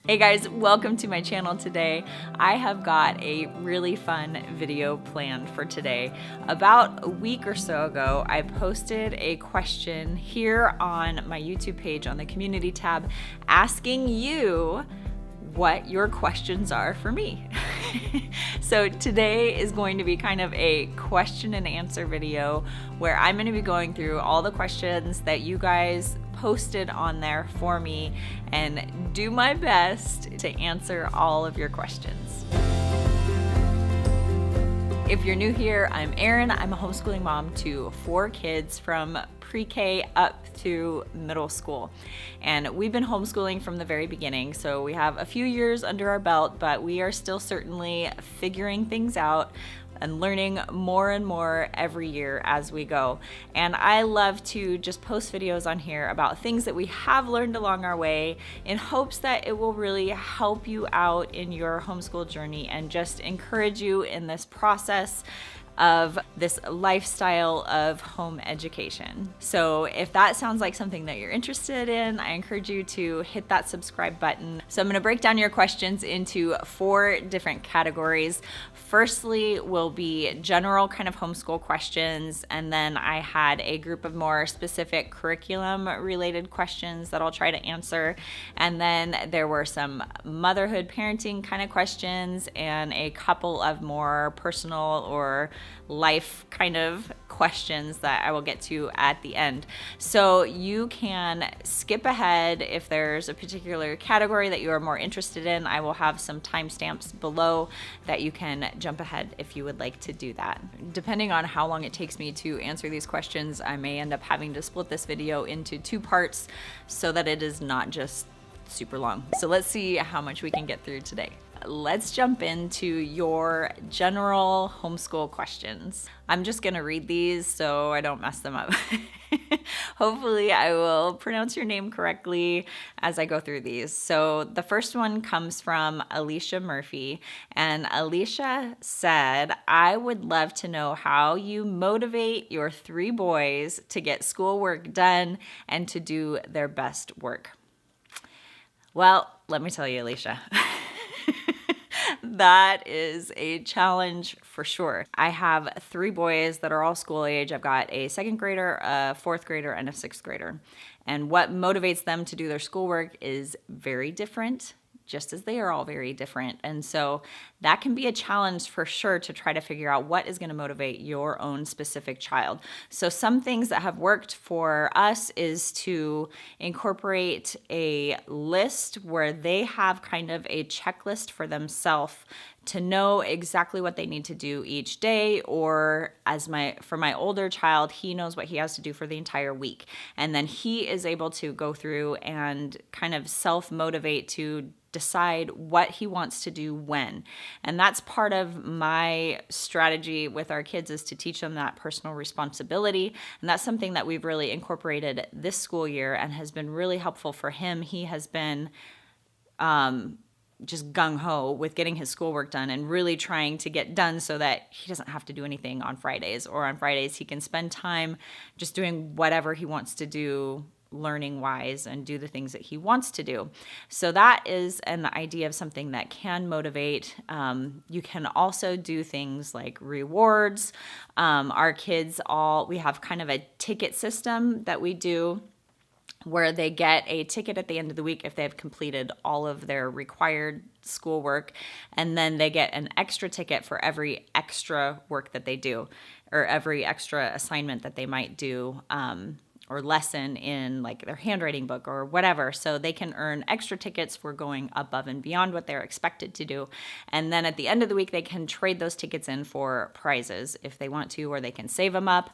Hey guys, welcome to my channel today. I have got a really fun video planned for today. About a week or so ago, I posted a question here on my YouTube page on the community tab asking you what your questions are for me. So today is going to be kind of a question and answer video where I'm going to be going through all the questions that you guys posted on there for me and do my best to answer all of your questions. If you're new here, I'm Erin. I'm a homeschooling mom to 4 kids from pre-K up to middle school. And we've been homeschooling from the very beginning, so we have a few years under our belt, but we are still certainly figuring things out and learning more and more every year as we go. And I love to just post videos on here about things that we have learned along our way in hopes that it will really help you out in your homeschool journey and just encourage you in this process of this lifestyle of home education. So if that sounds like something that you're interested in, I encourage you to hit that subscribe button. So I'm going to break down your questions into 4 different categories. Firstly will be general kind of homeschool questions, and then I had a group of more specific curriculum related questions that I'll try to answer. And then there were some motherhood parenting kind of questions and a couple of more personal or life kind of questions that I will get to at the end. So you can skip ahead if there's a particular category that you are more interested in. I will have some timestamps below that you can jump ahead if you would like to do that. Depending on how long it takes me to answer these questions, I may end up having to split this video into 2 parts so that it is not just super long. So let's see how much we can get through today. Let's jump into your general homeschool questions. I'm just gonna read these so I don't mess them up. Hopefully I will pronounce your name correctly as I go through these. So the first one comes from Alicia Murphy, and Alicia said, I would love to know how you motivate your 3 boys to get schoolwork done and to do their best work. Well, let me tell you, Alicia. That is a challenge for sure. I have 3 boys that are all school age. I've got a 2nd grader, a 4th grader, and a 6th grader. And what motivates them to do their schoolwork is very different, just as they are all very different. And so that can be a challenge for sure to try to figure out what is going to motivate your own specific child. So some things that have worked for us is to incorporate a list where they have kind of a checklist for themselves to know exactly what they need to do each day, or for my older child, he knows what he has to do for the entire week. And then he is able to go through and kind of self-motivate to decide what he wants to do when. And that's part of my strategy with our kids, is to teach them that personal responsibility. And that's something that we've really incorporated this school year and has been really helpful for him. He has been just gung-ho with getting his schoolwork done and really trying to get done so that he doesn't have to do anything on Fridays, or on Fridays he can spend time just doing whatever he wants to do learning wise and do the things that he wants to do. So that is an idea of something that can motivate. You can also do things like rewards. Our kids we have kind of a ticket system that we do, where they get a ticket at the end of the week if they have completed all of their required schoolwork, and then they get an extra ticket for every extra work that they do, or every extra assignment that they might do, or lesson in like their handwriting book or whatever. So they can earn extra tickets for going above and beyond what they're expected to do. And then at the end of the week, they can trade those tickets in for prizes if they want to, or they can save them up.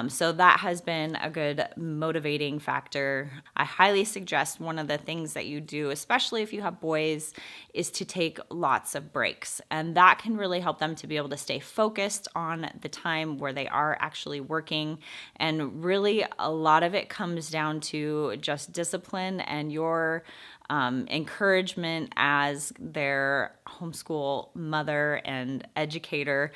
So that has been a good motivating factor. I highly suggest one of the things that you do, especially if you have boys, is to take lots of breaks. And that can really help them to be able to stay focused on the time where they are actually working. And really, a lot of it comes down to just discipline and your encouragement as their homeschool mother and educator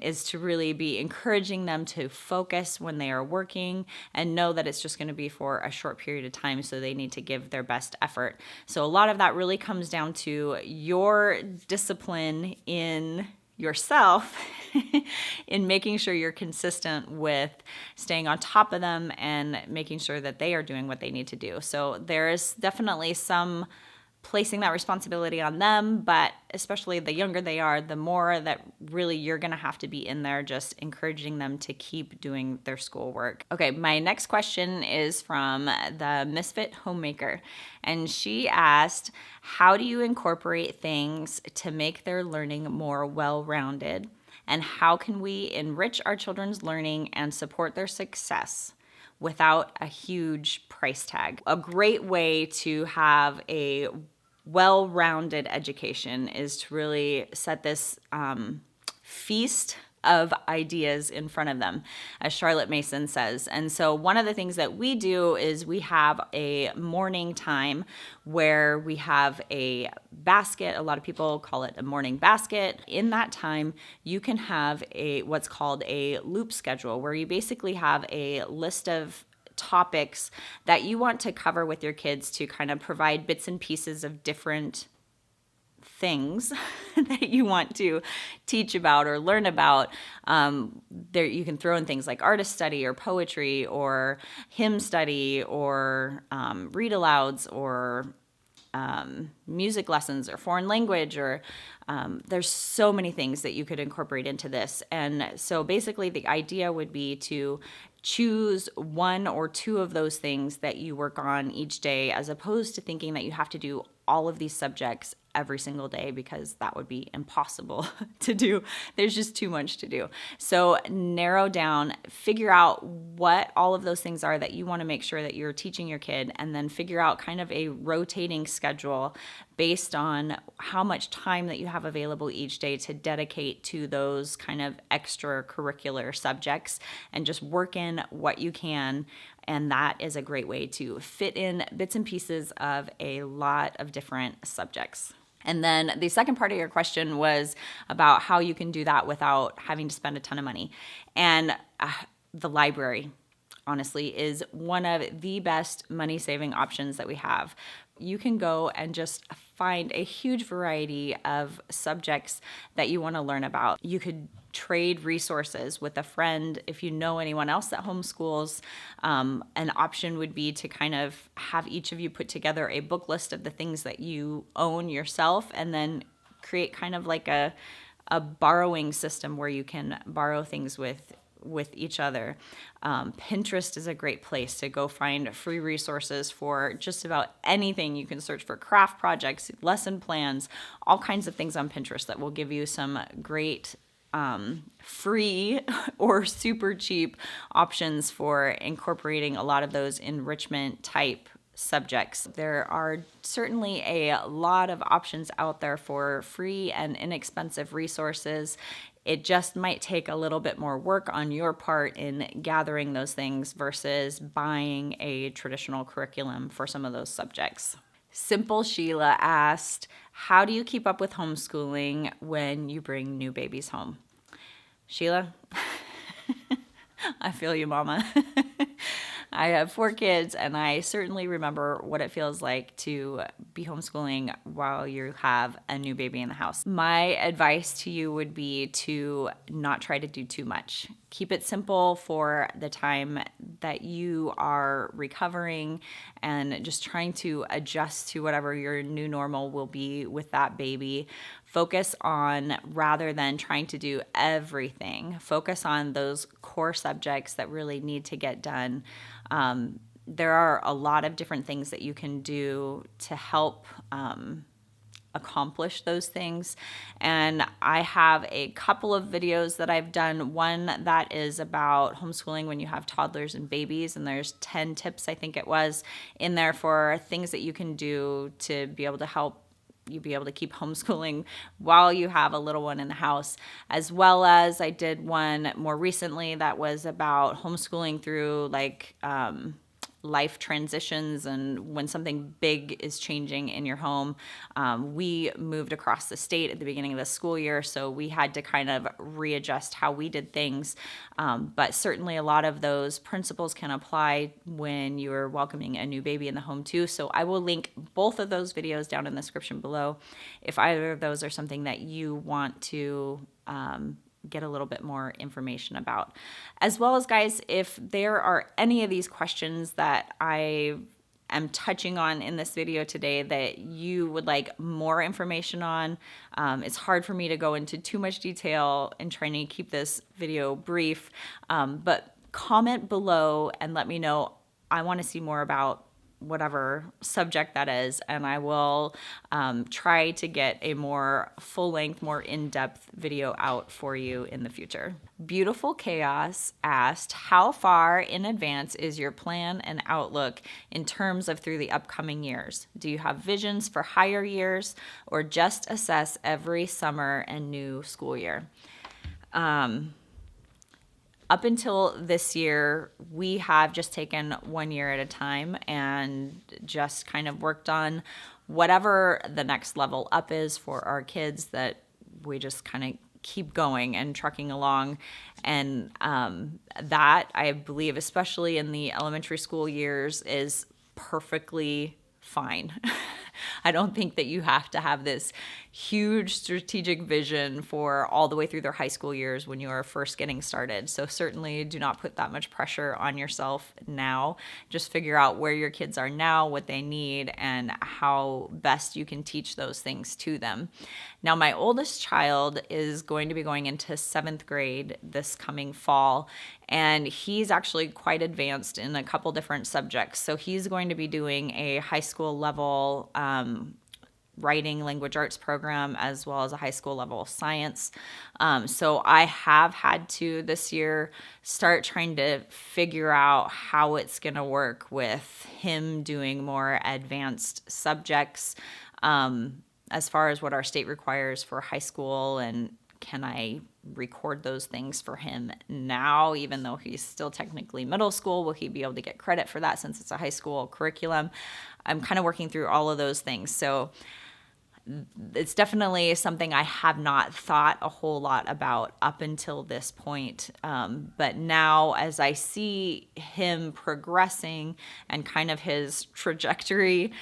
is to really be encouraging them to focus when they are working and know that it's just going to be for a short period of time, so they need to give their best effort. So a lot of that really comes down to your discipline in yourself in making sure you're consistent with staying on top of them and making sure that they are doing what they need to do. So there's definitely some placing that responsibility on them, but especially the younger they are, the more that really you're going to have to be in there just encouraging them to keep doing their schoolwork. Okay, my next question is from the Misfit Homemaker, and she asked, how do you incorporate things to make their learning more well-rounded, and how can we enrich our children's learning and support their success without a huge price tag? A great way to have a well-rounded education is to really set this feast of ideas in front of them, as Charlotte Mason says. And so one of the things that we do is we have a morning time where we have a basket. A lot of people call it a morning basket. In that time, you can have what's called a loop schedule, where you basically have a list of topics that you want to cover with your kids to kind of provide bits and pieces of different things that you want to teach about or learn about. There you can throw in things like artist study or poetry or hymn study or read alouds or music lessons or foreign language, or there's so many things that you could incorporate into this. And so basically the idea would be to choose one or two of those things that you work on each day, as opposed to thinking that you have to do all of these subjects every single day, because that would be impossible to do. There's just too much to do. So narrow down, figure out what all of those things are that you want to make sure that you're teaching your kid, and then figure out kind of a rotating schedule based on how much time that you have available each day to dedicate to those kind of extracurricular subjects, and just work in what you can. And that is a great way to fit in bits and pieces of a lot of different subjects. And then the second part of your question was about how you can do that without having to spend a ton of money. And the library, honestly, is one of the best money-saving options that we have. You can go and just find a huge variety of subjects that you want to learn about. You could trade resources with a friend. If you know anyone else that homeschools, an option would be to kind of have each of you put together a book list of the things that you own yourself, and then create kind of like a borrowing system where you can borrow things with each other. Pinterest is a great place to go find free resources for just about anything. You can search for craft projects, lesson plans, all kinds of things on Pinterest that will give you some great free or super cheap options for incorporating a lot of those enrichment type subjects. There are certainly a lot of options out there for free and inexpensive resources. It just might take a little bit more work on your part in gathering those things versus buying a traditional curriculum for some of those subjects. Simple Sheila asked, how do you keep up with homeschooling when you bring new babies home? Sheila, I feel you, Mama. I have 4 kids, and I certainly remember what it feels like to be homeschooling while you have a new baby in the house. My advice to you would be to not try to do too much. Keep it simple for the time that you are recovering and just trying to adjust to whatever your new normal will be with that baby. Focus on, rather than trying to do everything, focus on those core subjects that really need to get done. There are a lot of different things that you can do to help accomplish those things. And I have a couple of videos that I've done. One that is about homeschooling when you have toddlers and babies, and there's 10 tips, I think it was, in there for things that you can do to be able to help you be able to keep homeschooling while you have a little one in the house. As well as I did one more recently that was about homeschooling through life transitions and when something big is changing in your home. We moved across the state at the beginning of the school year, so we had to kind of readjust how we did things. But certainly a lot of those principles can apply when you're welcoming a new baby in the home too. So I will link both of those videos down in the description below if either of those are something that you want to get a little bit more information about. As well as, guys, if there are any of these questions that I am touching on in this video today that you would like more information on, it's hard for me to go into too much detail in trying to keep this video brief, but comment below and let me know. I want to see more about whatever subject that is, and I will try to get a more full-length, more in-depth video out for you in the future. Beautiful Chaos asked, how far in advance is your plan and outlook in terms of through the upcoming years? Do you have visions for higher years or just assess every summer and new school year? Up until this year, we have just taken 1 year at a time and just kind of worked on whatever the next level up is for our kids, that we just kind of keep going and trucking along. And that, I believe, especially in the elementary school years, is perfectly fine. I don't think that you have to have this huge strategic vision for all the way through their high school years when you are first getting started. So certainly do not put that much pressure on yourself now. Just figure out where your kids are now, what they need, and how best you can teach those things to them. Now, my oldest child is going to be going into 7th grade this coming fall, and he's actually quite advanced in a couple different subjects. So he's going to be doing a high school level writing language arts program as well as a high school level science. So I have had to this year start trying to figure out how it's going to work with him doing more advanced subjects as far as what our state requires for high school, and can I record those things for him now, even though he's still technically middle school? Will he be able to get credit for that since it's a high school curriculum? I'm kind of working through all of those things. So it's definitely something I have not thought a whole lot about up until this point. But now, as I see him progressing and kind of his trajectory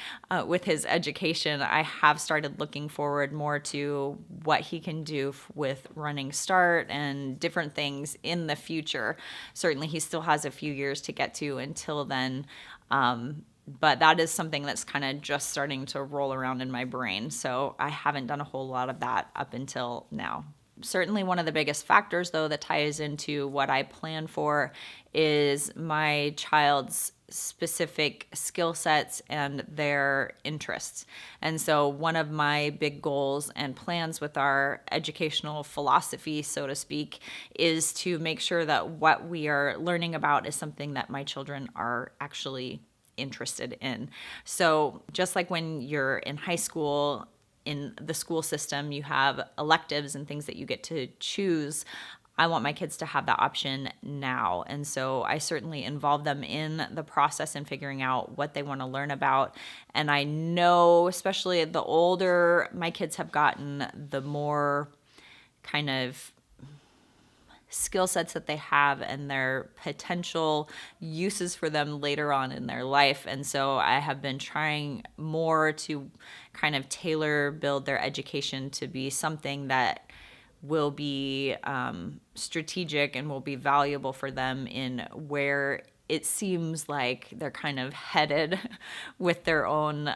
with his education, I have started looking forward more to what he can do with Running Start and different things in the future. Certainly, he still has a few years to get to until then. But that is something that's kind of just starting to roll around in my brain. So I haven't done a whole lot of that up until now. Certainly one of the biggest factors, though, that ties into what I plan for is my child's specific skill sets and their interests. And so one of my big goals and plans with our educational philosophy, so to speak, is to make sure that what we are learning about is something that my children are actually interested in. So just like when you're in high school, in the school system, you have electives and things that you get to choose. I want my kids to have that option now. And so I certainly involve them in the process and figuring out what they want to learn about. And I know, especially the older my kids have gotten, the more kind of skill sets that they have and their potential uses for them later on in their life. And so I have been trying more to kind of tailor build their education to be something that will be strategic and will be valuable for them in where it seems like they're kind of headed with their own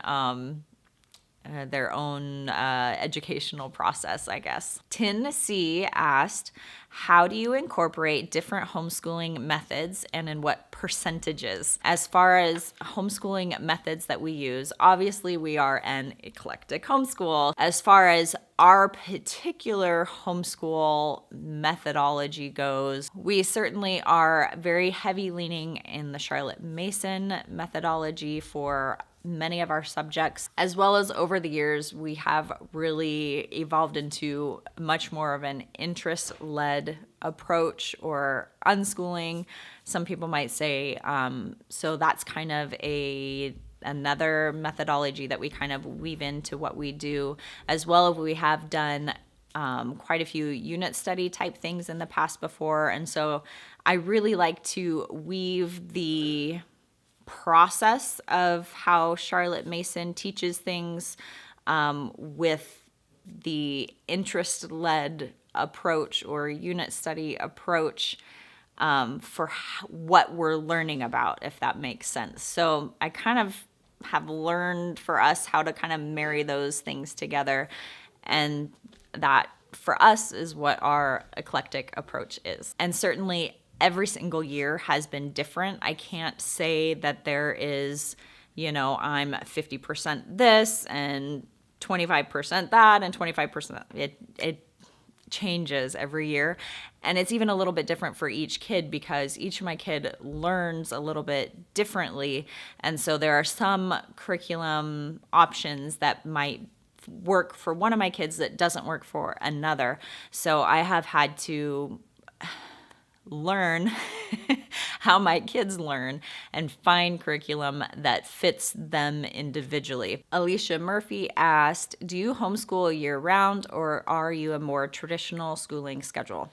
educational process, I guess. Tin C asked, how do you incorporate different homeschooling methods and in what percentages? As far as homeschooling methods that we use, obviously we are an eclectic homeschool. As far as our particular homeschool methodology goes, we certainly are very heavy leaning in the Charlotte Mason methodology for many of our subjects, as well as over the years, we have really evolved into much more of an interest-led approach or unschooling, some people might say. So that's kind of another methodology that we kind of weave into what we do, as well as we have done quite a few unit study type things in the past before. And so I really like to weave the process of how Charlotte Mason teaches things with the interest-led approach or unit study approach for what we're learning about, if that makes sense. So I kind of have learned for us how to kind of marry those things together, and that for us is what our eclectic approach is. And certainly every single year has been different. I can't say that there is, I'm 50% this and 25% that and 25%. It changes every year. And it's even a little bit different for each kid because each of my kid learns a little bit differently. And so there are some curriculum options that might work for one of my kids that doesn't work for another. So I have had to learn how my kids learn and find curriculum that fits them individually. Alicia Murphy asked, do you homeschool year round or are you a more traditional schooling schedule?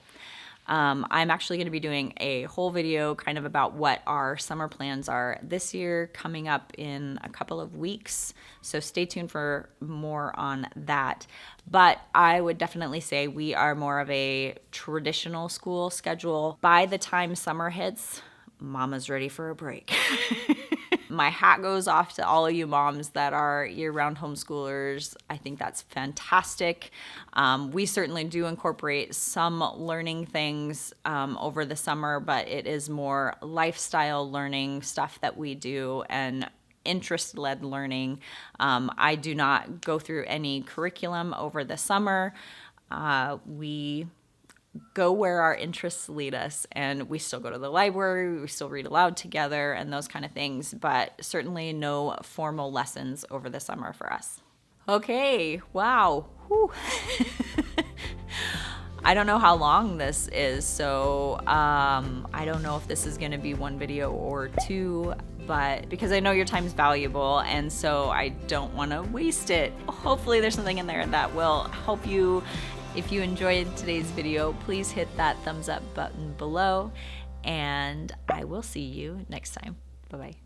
I'm actually going to be doing a whole video kind of about what our summer plans are this year coming up in a couple of weeks. So stay tuned for more on that. But I would definitely say we are more of a traditional school schedule. By the time summer hits, Mama's ready for a break. My hat goes off to all of you moms that are year-round homeschoolers. I think that's fantastic. We certainly do incorporate some learning things over the summer, but it is more lifestyle learning stuff that we do and interest-led learning. I do not go through any curriculum over the summer. We go where our interests lead us, and we still go to the library, we still read aloud together and those kind of things, but certainly no formal lessons over the summer for us. Okay, wow. Whew. I don't know how long this is, so I don't know if this is going to be one video or two, but because I know your time's valuable, and so I don't want to waste it. Hopefully there's something in there that will help you. If you enjoyed today's video, please hit that thumbs up button below, and I will see you next time. Bye-bye.